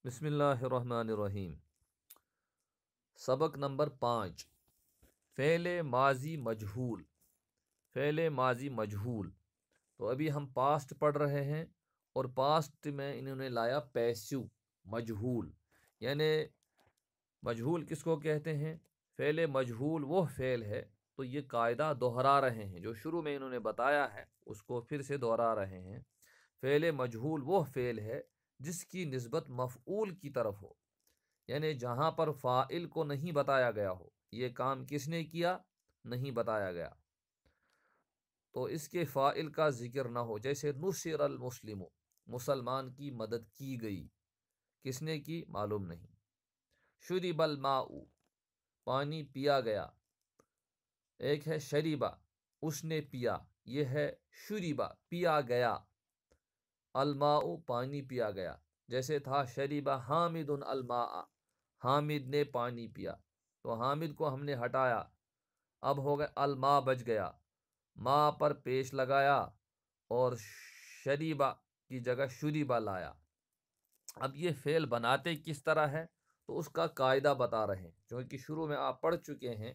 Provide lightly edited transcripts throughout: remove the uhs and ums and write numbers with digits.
बिस्मिल्लाहिर्रहमानिर्रहीम। सबक number 5, fail माजी मजहूल। फ़ेल माजी मजहूल। तो अभी हम पास्ट पढ़ रहे हैं और पास्ट में इन्होंने लाया पैसिव मजहूल। यानी मजहूल किसको कहते हैं? फ़ेल मजहूल वो फ़ेल है। तो ये कायदा दोहरा रहे हैं, जो शुरू में इन्होंने बताया है उसको फिर से दोहरा रहे हैं। फ़ेल मजहूल वो फ़ेल है जिसकी निस्बत मफ़ऊल की तरफ हो, यानी जहाँ पर फ़ाइल को नहीं बताया गया हो, ये काम किसने किया नहीं बताया गया, तो इसके फ़ाइल का जिक्र ना हो। जैसे नुसिरल मुस्लिम, मुसलमान की मदद की गई, किसने की मालूम नहीं। शुरिबल माऊ, पानी पिया गया। एक है शरीबा, उसने पिया, यह है शुरिबा, पिया गया। अलमाऊ, पानी पिया गया। जैसे था शरीबा हामिदुन अलमा, हामिद ने पानी पिया, तो हामिद को हमने हटाया, अब हो गया अलमा बच गया, माँ पर पेश लगाया और शरीबा की जगह शुरीबा लाया। अब ये फेल बनाते किस तरह है, तो उसका कायदा बता रहे हैं, क्योंकि शुरू में आप पढ़ चुके हैं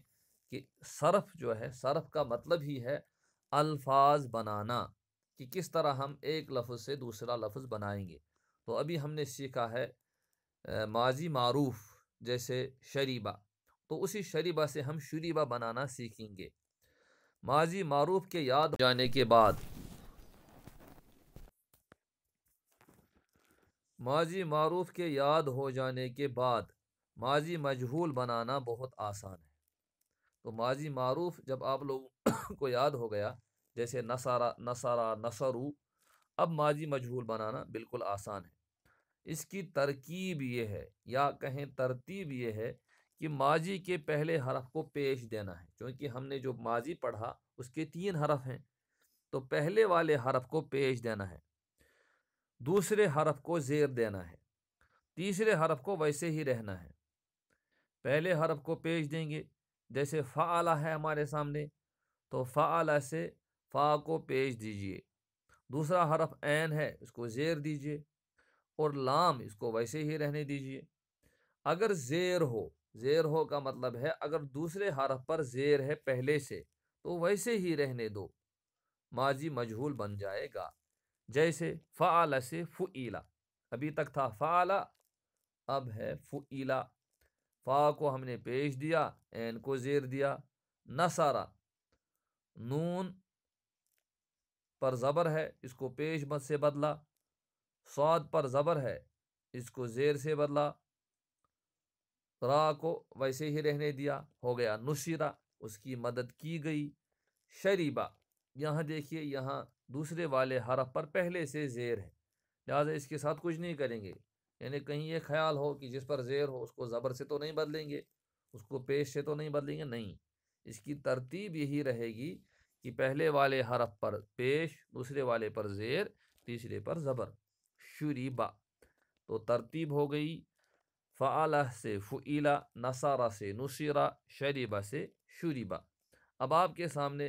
कि सरफ जो है, सरफ का मतलब ही है अल्फाज बनाना, कि किस तरह हम एक लफ्ज़ से दूसरा लफ्ज़ बनाएंगे। तो अभी हमने सीखा है माजी मारूफ, जैसे शरीबा, तो उसी शरीबा से हम शुरीबा बनाना सीखेंगे। माजी मारूफ के याद हो जाने के बाद, माजी मारूफ के याद हो जाने के बाद माजी मजहूल बनाना बहुत आसान है। तो माजी मारूफ जब आप लोगों को याद हो गया, जैसे नसारा नसारा नसरू, अब माजी मजहूल बनाना बिल्कुल आसान है। इसकी तरकीब ये है, या कहें तरतीब ये है, कि माजी के पहले हरफ को पेश देना है। क्योंकि हमने जो माजी पढ़ा उसके 3 हरफ हैं, तो पहले वाले हरफ को पेश देना है, दूसरे हरफ को ज़ेर देना है, तीसरे हरफ को वैसे ही रहना है। पहले हरफ को पेश देंगे, जैसे फ़ाला है हमारे सामने, तो फ़ाला से फ़ा को पेश दीजिए। दूसरा हरफ ऐन है, इसको ज़ेर दीजिए, और लाम इसको वैसे ही रहने दीजिए। अगर ज़ेर हो का मतलब है अगर दूसरे हरफ पर ज़ेर है पहले से, तो वैसे ही रहने दो, माजी मजहूल बन जाएगा। जैसे फ़ाला से फ़ुईला, अभी तक था फ़ाला, अब है फ़ुईला। फ़ा को हमने पेश दिया, ऐन को ज़ेर दिया। नसारा, नून पर ज़बर है, इसको पेश मत से बदला। स्वाद पर ज़बर है, इसको ज़ेर से बदला। रा को वैसे ही रहने दिया, हो गया नुसिरा, उसकी मदद की गई। शरीबा, यहाँ देखिए, यहाँ दूसरे वाले हरफ पर पहले से ज़ेर है, लिहाजा इसके साथ कुछ नहीं करेंगे। यानी कहीं ये ख्याल हो कि जिस पर ज़ेर हो उसको ज़बर से तो नहीं बदलेंगे, उसको पेश से तो नहीं बदलेंगे, नहीं। इसकी तरतीब यही रहेगी कि पहले वाले हरफ पर पेश, दूसरे वाले पर ज़ेर, तीसरे पर ज़बर। शुरीबा, तो तरतीब हो गई। फ़आला से फ़ुईला, नसारा से नुसिरा, शरीबा से शुरीबा। अब आपके सामने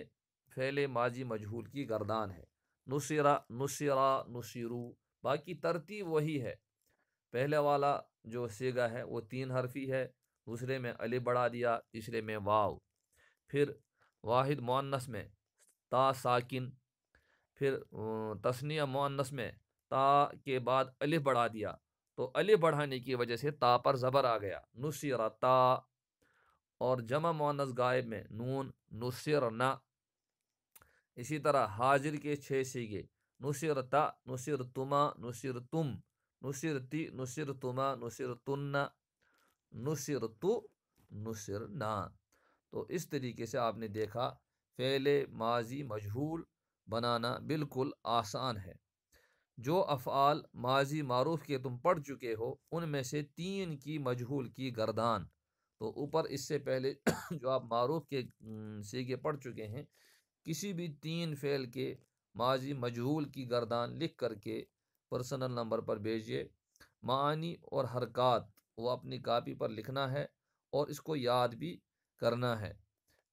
फ़ेले माजी मजहूल की गर्दान है, नुसिरा नुसिरा नुसिरू। बाकी तरतीब वही है, पहले वाला जो सीगा है वो 3 हरफी है, दूसरे में अलिफ बढ़ा दिया, तीसरे में वाव, फिर वाहिद मुअन्नस में ता साकिन, फिर तस्निया मुअन्नस में ता के बाद अलिफ बढ़ा दिया, तो अलिफ बढ़ाने की वजह से ता पर ज़बर आ गया, नुसिरा ता। और जमा मुअन्नस गायब में नून, नुसिरना। इसी तरह हाजिर के 6 सीगे, नुसिरता, नुसिरतुमा, नुसिरतुम, नुसिरती, नुसिरतुमा, नुसिरतुन्ना, नुसिरतु, नुसिरना। तो इस तरीके से आपने देखा फ़ेले माजी मजहूल बनाना बिल्कुल आसान है। जो अफ़आल माजी मारूफ के तुम पढ़ चुके हो, उनमें से 3 की मजहूल की गर्दान, तो ऊपर इससे पहले जो आप मारूफ के सीगे पढ़ चुके हैं, किसी भी 3 फ़ेल के माजी मजहूल की गर्दान लिख करके पर्सनल नंबर पर भेजिए। मानी और हरकत वो अपनी कापी पर लिखना है और इसको याद भी करना है।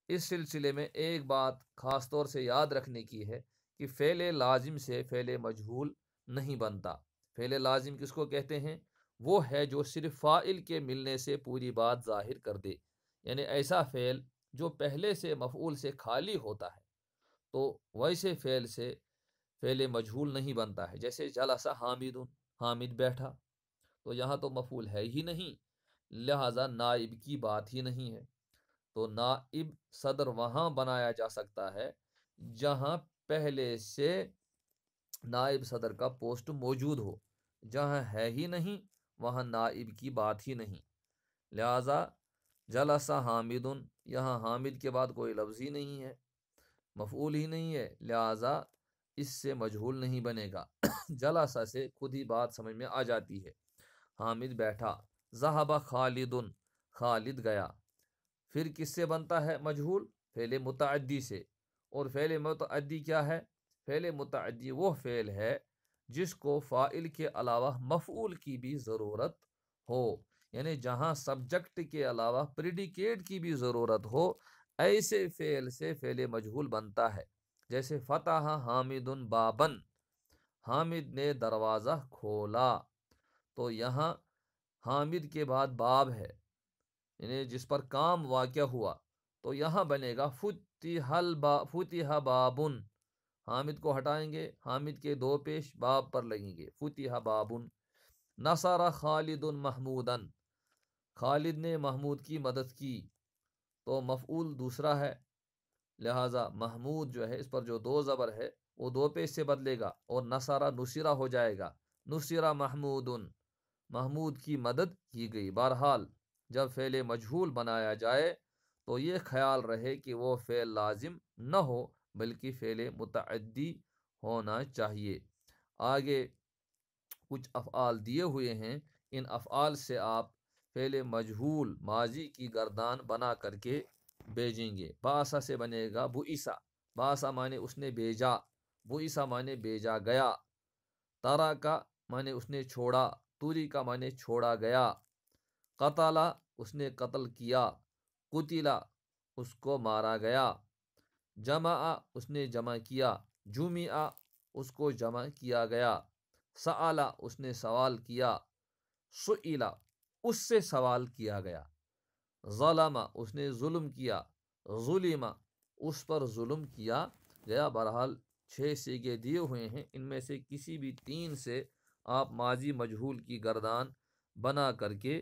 इस सिलसिले में एक बात ख़ास तौर से याद रखने की है कि फ़ेल लाजिम से फ़ेल मजहूल नहीं बनता। फ़ेल लाजिम किसको कहते हैं? وہ ہے جو صرف فاعل کے ملنے سے پوری بات ظاہر کر دے، یعنی ایسا فعل جو پہلے سے مفعول سے خالی ہوتا ہے تو ویسے فعل سے فعل مجہول نہیں بنتا ہے، جیسے جلسہ حامد، حامد بیٹھا، تو یہاں تو مفعول ہے ہی نہیں، لہذا نائب کی بات ہی نہیں ہے۔ تو نائب صدر وہاں بنایا جا سکتا ہے جہاں پہلے سے نائب صدر کا پوسٹ موجود ہو، جہاں ہے ہی نہیں وہاں نائب کی بات ہی نہیں۔ لہذا جلسہ حامد، یہاں حامد کے بعد کوئی لفظ ہی نہیں ہے، مفعول ہی نہیں ہے، لہذا اس سے مجہول نہیں بنے گا۔ جلسہ سے خود ہی بات سمجھ میں آ جاتی ہے۔ حامد بیٹھا، ذہب خالد، خالد گیا، پھر کس سے بنتا ہے مجہول؟ فعل متعدی سے۔ اور فعل متعدی کیا ہے؟ فعل متعدی وہ فعل ہے جس کو فاعل کے علاوہ مفعول کی بھی ضرورت ہو، یعنی جہاں سبجیکٹ کے علاوہ پریڈیکیٹ کی بھی ضرورت ہو، ایسے فعل سے فعل مجہول بنتا ہے۔ جیسے فتح حامد بابن، حامد نے دروازہ کھولا، تو یہاں حامد کے بعد باب ہے، یعنی جس پر کام واقع ہوا، تو یہاں بنے گا فتح بابن، حامد کو ہٹائیں گے، حامد کے دو پیش باب پر لگیں گے، فتح بابن۔ نصر خالد محمودن، خالد نے محمود کی مدد کی، تو مفعول دوسرا ہے، لہٰذا محمود جو ہے اس پر جو دو زبر ہے وہ دو پیش سے بدلے گا اور نصرہ نصرہ ہو جائے گا، نصرہ محمود، محمود کی مدد کی گئی۔ بہرحال جب فعل مجہول بنایا جائے تو یہ خیال رہے کہ وہ فعل لازم نہ ہو بلکہ فعل متعدی ہونا چاہیے۔ آگے کچھ افعال دیے ہوئے ہیں، ان افعال سے آپ فعل مجہول ماضی کی گردان بنا کر کے بھیجیں گے۔ باسا سے بنے گا بوئیسا، باسا مانے اس نے بھیجا، بوئیسا مانے بھیجا گیا، تارا کا مانے اس نے چھوڑا، توری کا مانے چھوڑا گیا، قتلا اس نے قتل کیا، قتلا اس کو مارا گیا، جمع اس نے جمع کیا، جمع اس کو جمع کیا گیا، سألا اس نے سوال کیا، سئلا اس سے سوال کیا گیا، ظلم اس نے ظلم کیا، ظلم اس پر ظلم کیا گیا۔ بہرحال 6 صیغے دیے ہوئے ہیں، ان میں سے کسی بھی 3 سے آپ ماضی مجہول کی گردان بنا کر کے